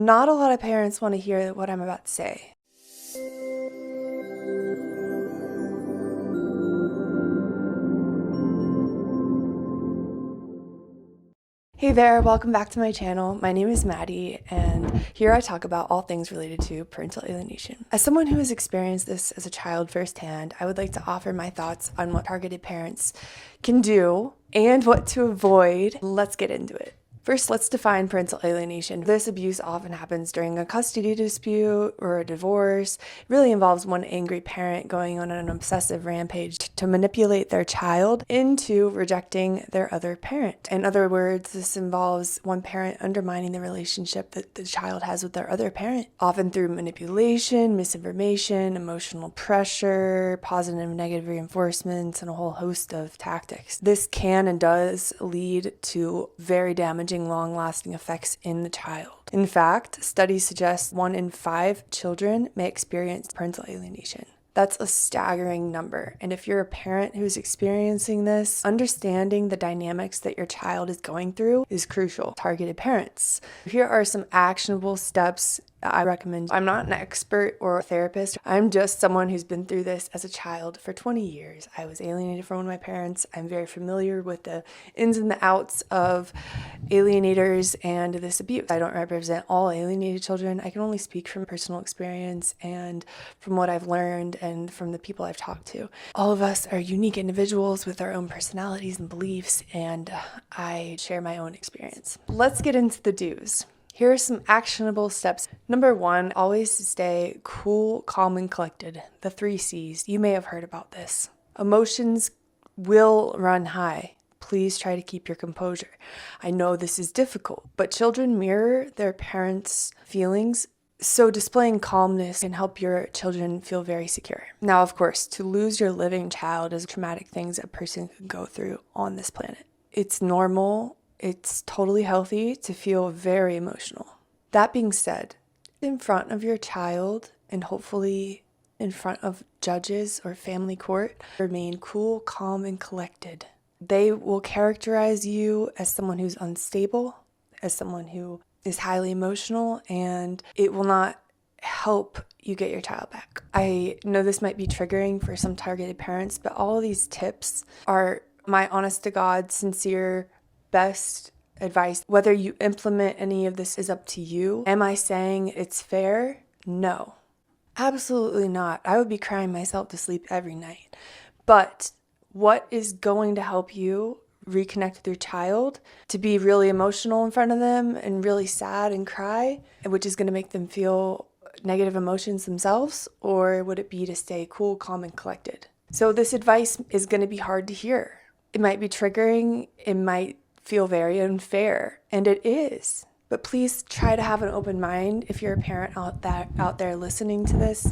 Not a lot of parents want to hear what I'm about to say. Hey there, welcome back to my channel. My name is Maddie, and here I talk about all things related to parental alienation. As someone who has experienced this as a child firsthand, I would like to offer my thoughts on what targeted parents can do and what to avoid. Let's get into it. First, let's define parental alienation. This abuse often happens during a custody dispute or a divorce. It really involves one angry parent going on an obsessive rampage to manipulate their child into rejecting their other parent. In other words, this involves one parent undermining the relationship that the child has with their other parent, often through manipulation, misinformation, emotional pressure, positive and negative reinforcements, and a whole host of tactics. This can and does lead to very damaging long-lasting effects in the child. In fact, studies suggest 1 in 5 children may experience parental alienation. That's a staggering number. And if you're a parent who's experiencing this, understanding the dynamics that your child is going through is crucial. Targeted parents. Here are some actionable steps I recommend. I'm not an expert or a therapist. I'm just someone who's been through this as a child for 20 years. I was alienated from one of my parents. I'm very familiar with the ins and the outs of alienators and this abuse. I don't represent all alienated children. I can only speak from personal experience and from what I've learned and from the people I've talked to. All of us are unique individuals with our own personalities and beliefs, and I share my own experience. Let's get into the do's. Here are some actionable steps. Number 1, always stay cool, calm, and collected. The 3 C's. You may have heard about this. Emotions will run high. Please try to keep your composure. I know this is difficult, but children mirror their parents' feelings, so displaying calmness can help your children feel very secure. Now, of course, to lose your living child is traumatic things a person can go through on this planet. It's normal. It's totally healthy to feel very emotional. That being said, in front of your child and hopefully in front of judges or family court, remain cool, calm, and collected. They will characterize you as someone who's unstable, as someone who is highly emotional, and it will not help you get your child back. I know this might be triggering for some targeted parents, but all of these tips are my honest to God, sincere, best advice. Whether you implement any of this is up to you. Am I saying it's fair? No, absolutely not. I would be crying myself to sleep every night. But what is going to help you reconnect with your child, to be really emotional in front of them and really sad and cry, which is going to make them feel negative emotions themselves? Or would it be to stay cool, calm, and collected? So this advice is going to be hard to hear. It might be triggering. It might feel very unfair, and it is. But please try to have an open mind if you're a parent out there listening to this,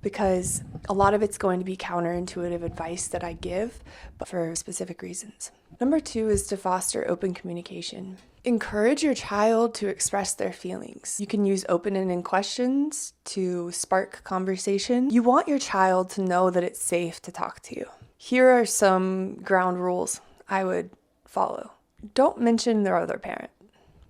because a lot of it's going to be counterintuitive advice that I give, but for specific reasons. Number 2 is to foster open communication. Encourage your child to express their feelings. You can use open-ended questions to spark conversation. You want your child to know that it's safe to talk to you. Here are some ground rules I would follow. Don't mention their other parent.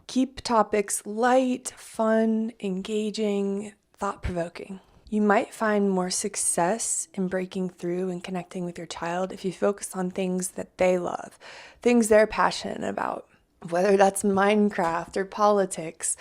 Keep topics light, fun, engaging, thought-provoking. You might find more success in breaking through and connecting with your child if you focus on things that they love, things they're passionate about, whether that's Minecraft or politics,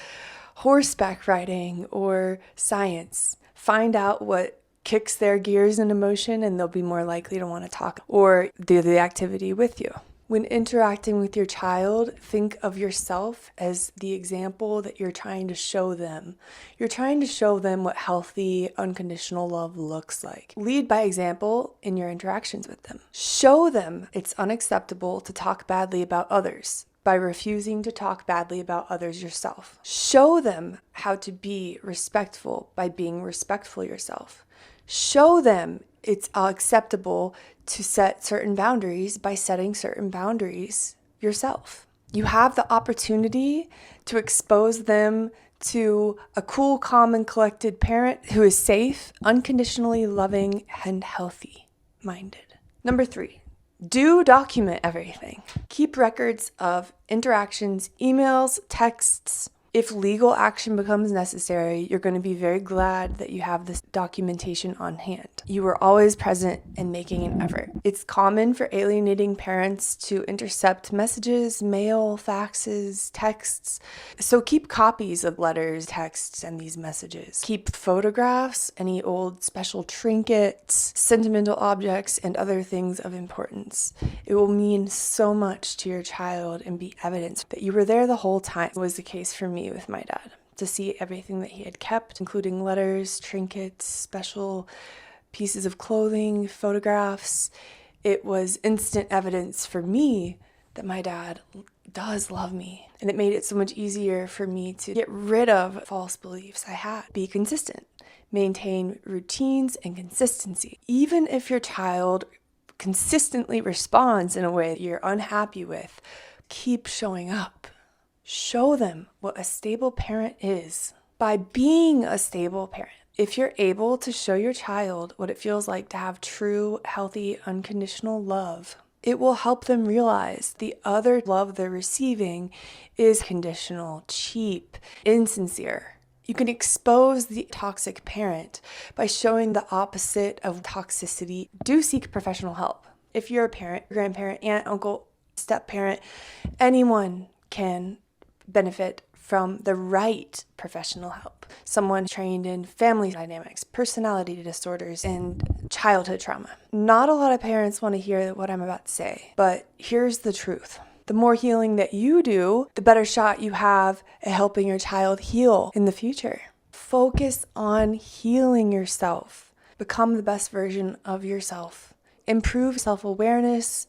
horseback riding, or science. Find out what kicks their gears into motion, and they'll be more likely to want to talk or do the activity with you. When interacting with your child, think of yourself as the example that you're trying to show them. You're trying to show them what healthy, unconditional love looks like. Lead by example in your interactions with them. Show them it's unacceptable to talk badly about others by refusing to talk badly about others yourself. Show them how to be respectful by being respectful yourself. Show them it's acceptable to set certain boundaries by setting certain boundaries yourself. You have the opportunity to expose them to a cool, calm, and collected parent who is safe, unconditionally loving, and healthy-minded. Number 3, do document everything. Keep records of interactions, emails, texts, If legal action becomes necessary, you're going to be very glad that you have this documentation on hand. You were always present and making an effort. It's common for alienating parents to intercept messages, mail, faxes, texts. So keep copies of letters, texts, and these messages. Keep photographs, any old special trinkets, sentimental objects, and other things of importance. It will mean so much to your child and be evidence that you were there the whole time. It was the case for me with my dad. To see everything that he had kept, including letters, trinkets, special pieces of clothing, photographs, it was instant evidence for me that my dad does love me. And it made it so much easier for me to get rid of false beliefs I had. Be consistent. Maintain routines and consistency. Even if your child consistently responds in a way that you're unhappy with, keep showing up. Show them what a stable parent is by being a stable parent. If you're able to show your child what it feels like to have true, healthy, unconditional love, it will help them realize the other love they're receiving is conditional, cheap, insincere. You can expose the toxic parent by showing the opposite of toxicity. Do seek professional help. If you're a parent, grandparent, aunt, uncle, step-parent, anyone can benefit from the right professional help. Someone trained in family dynamics, personality disorders, and childhood trauma. Not a lot of parents want to hear what I'm about to say, but here's the truth. The more healing that you do, the better shot you have at helping your child heal in the future. Focus on healing yourself. Become the best version of yourself. Improve self-awareness,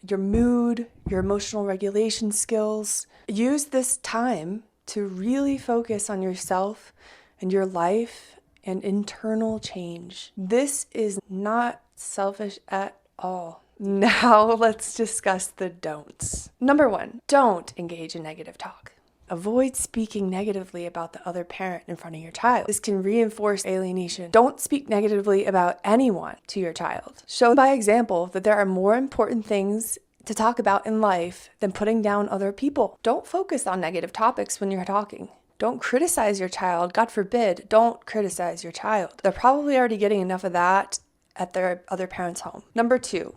your mood, your emotional regulation skills. Use this time to really focus on yourself and your life and internal change. This is not selfish at all. Now let's discuss the don'ts. Number 1, don't engage in negative talk. Avoid speaking negatively about the other parent in front of your child. This can reinforce alienation. Don't speak negatively about anyone to your child. Show by example that there are more important things to talk about in life than putting down other people. Don't focus on negative topics when you're talking. Don't criticize your child. God forbid, don't criticize your child. They're probably already getting enough of that at their other parent's home. Number 2,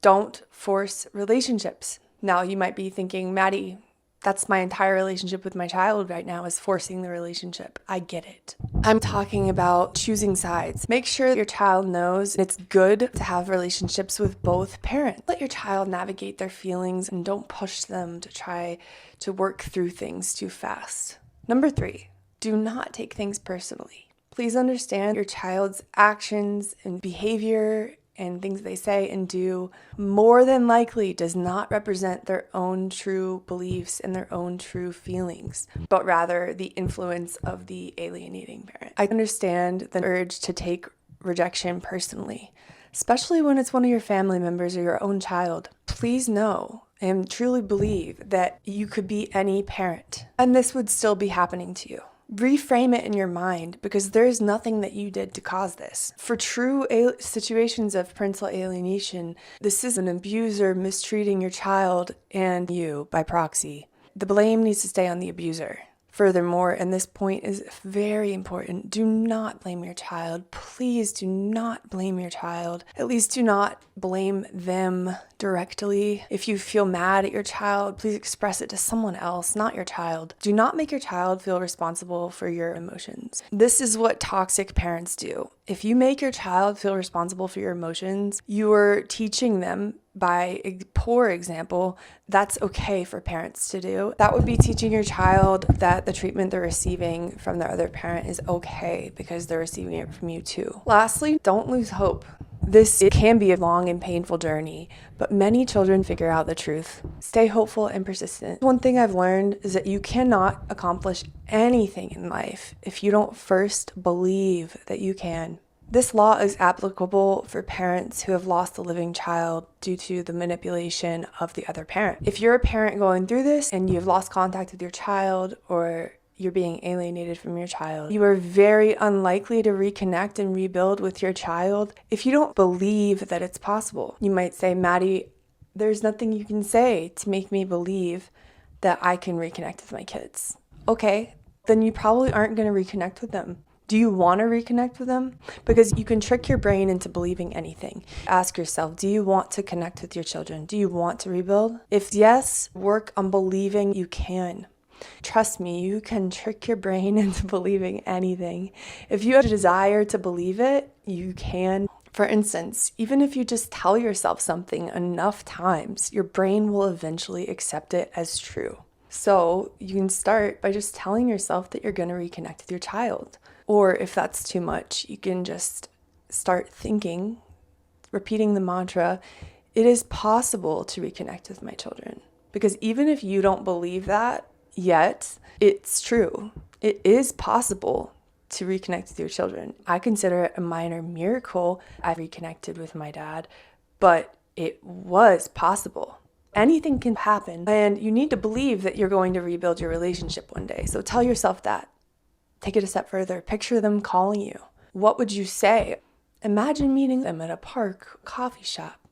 don't force relationships. Now you might be thinking, Maddie, that's my entire relationship with my child right now is forcing the relationship. I get it. I'm talking about choosing sides. Make sure your child knows it's good to have relationships with both parents. Let your child navigate their feelings and don't push them to try to work through things too fast. Number 3, do not take things personally. Please understand your child's actions and behavior and things they say and do more than likely does not represent their own true beliefs and their own true feelings, but rather the influence of the alienating parent. I understand the urge to take rejection personally, especially when it's one of your family members or your own child. Please know and truly believe that you could be any parent, and this would still be happening to you. Reframe it in your mind because there is nothing that you did to cause this. For true situations of parental alienation, this is an abuser mistreating your child and you by proxy. The blame needs to stay on the abuser. Furthermore, and this point is very important, do not blame your child. Please do not blame your child. At least do not blame them directly. If you feel mad at your child, please express it to someone else, not your child. Do not make your child feel responsible for your emotions. This is what toxic parents do. If you make your child feel responsible for your emotions, you are teaching them by a poor example, that's okay for parents to do. That would be teaching your child that the treatment they're receiving from their other parent is okay because they're receiving it from you too. Lastly, don't lose hope. It can be a long and painful journey, but many children figure out the truth. Stay hopeful and persistent. One thing I've learned is that you cannot accomplish anything in life if you don't first believe that you can. This law is applicable for parents who have lost a living child due to the manipulation of the other parent. If you're a parent going through this and you've lost contact with your child or you're being alienated from your child, you are very unlikely to reconnect and rebuild with your child if you don't believe that it's possible. You might say, Maddie, there's nothing you can say to make me believe that I can reconnect with my kids. Okay, then you probably aren't going to reconnect with them. Do you want to reconnect with them? Because you can trick your brain into believing anything. Ask yourself, do you want to connect with your children? Do you want to rebuild? If yes, work on believing you can. Trust me, you can trick your brain into believing anything. If you have a desire to believe it, you can. For instance, even if you just tell yourself something enough times, your brain will eventually accept it as true. So you can start by just telling yourself that you're going to reconnect with your child. Or if that's too much, you can just start thinking, repeating the mantra, it is possible to reconnect with my children. Because even if you don't believe that yet, it's true. It is possible to reconnect with your children. I consider it a minor miracle I reconnected with my dad, but it was possible. Anything can happen, and you need to believe that you're going to rebuild your relationship one day. So tell yourself that. Take it a step further. Picture them calling you. What would you say? Imagine meeting them at a park, coffee shop,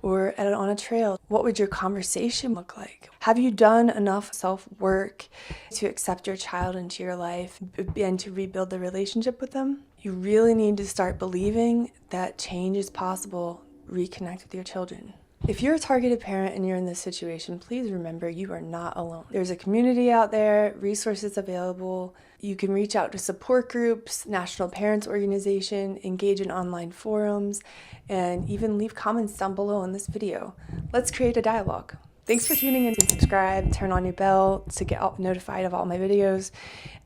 or on a trail. What would your conversation look like? Have you done enough self-work to accept your child into your life and to rebuild the relationship with them? You really need to start believing that change is possible. Reconnect with your children. If you're a targeted parent and you're in this situation, please remember you are not alone. There's a community out there, resources available. You can reach out to support groups, National Parents Organization, engage in online forums, and even leave comments down below in this video. Let's create a dialogue. Thanks for tuning in. Subscribe, turn on your bell to get notified of all my videos,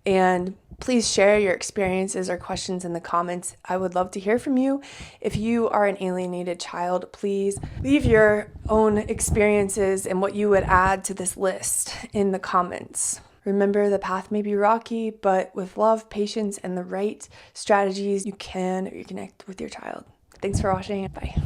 and please share your experiences or questions in the comments. I would love to hear from you. If you are an alienated child, please leave your own experiences and what you would add to this list in the comments. Remember, the path may be rocky, but with love, patience, and the right strategies, you can reconnect with your child. Thanks for watching. Bye.